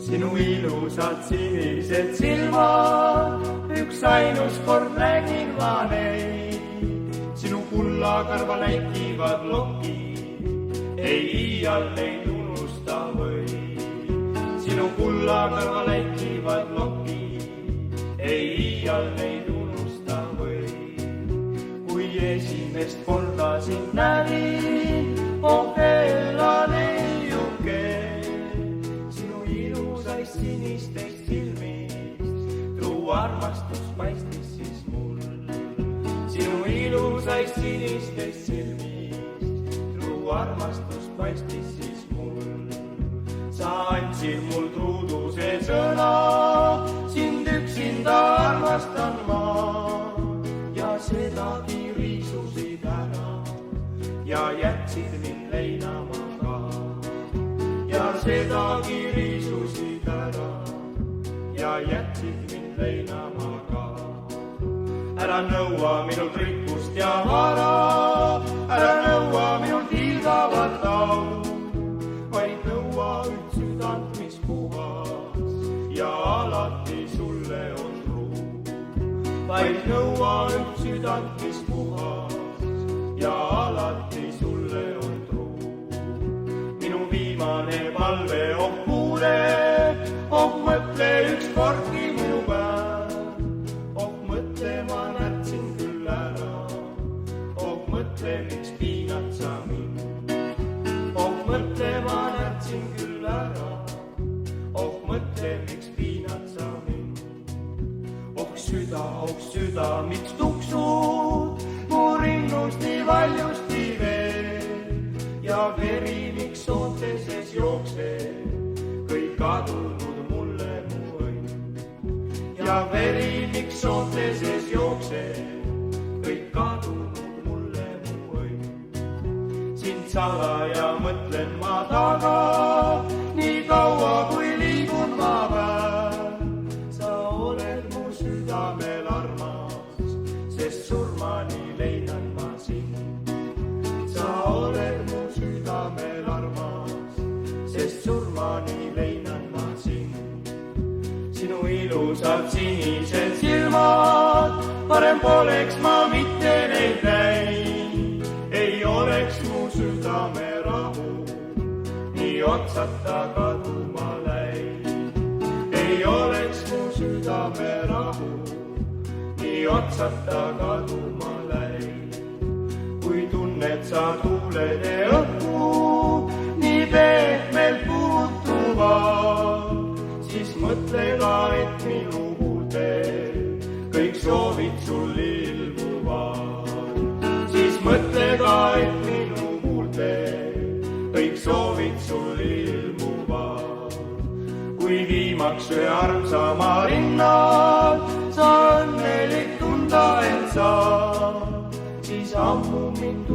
Sinu ilusad sinised silmad, üks ainus kord nägin ma neid. Sinu kullakarva läikivad lokid, ei iial neid unusta või. Sinu kullakarva läikivad lokid, ei iial neid unusta või. Kui esimest korda sind nägin, oh ella neiuke, sinistest silmist truu armastus paistis siis mul. Sinu ilusaist sinistest silmist truu armastus paistis siis mul. Sa andsid mul truuduse sõna, sind üksinda armastan ma. Ja sedagi riisusid ära ja jätsid mind leinama ka. Ja sedagi riisusid ära ja jätsid mind leinama ka. Ära nõua minult rikkust ja vara, ära nõua minult hiilgavat au, vaid nõua üht südant, mis puhas ja alati sulle on truu. Vaid nõua üht südant, mis puhas ja alati sulle on truu. Minu viimane palve, oh kuule, oh mõtle ükskordki mu päev. Oh mõtle, ma nätsin küll ära, oh mõtle, miks piinad sa mind. Oh mõtle, ma nätsin küll ära, oh mõtle, miks piinad sa mind. Oh süda, miks tuksud mu rinnust nii valjusti veel ja veri, miks soonte sees jookseb, kõik kadunud mulle mu õnn. Ja veri, miks soonte sees jookseb, kõik kadunud mulle mu õnn. Sind salaja mõtlen ma taga, nii kaua kui liigun ma päev. Sa oled mu südamel armas, sest surmani leinan ma sind. Sa oled mu südamel armas, sest surmani leinan ma sind. Sinu ilusad sinised silmad, parem poleks ma mitte neid näinud. Ei oleks mu südame rahu, nii otsata kaduma läinud. Ei oleks mu südame rahu, nii otsata kaduma läinud. Kui tunned sa tuulede õhku, nii pehmelt puutuvad, siis mõtle ka, et minu huultel kõik soovid sul ilmuvad. Siis mõtle ka, et minu huultel kõik soovid sul ilmuvad. Kui viimaks ühe armsama rinnal sa õnnelik tunda end saad, siis ammu mind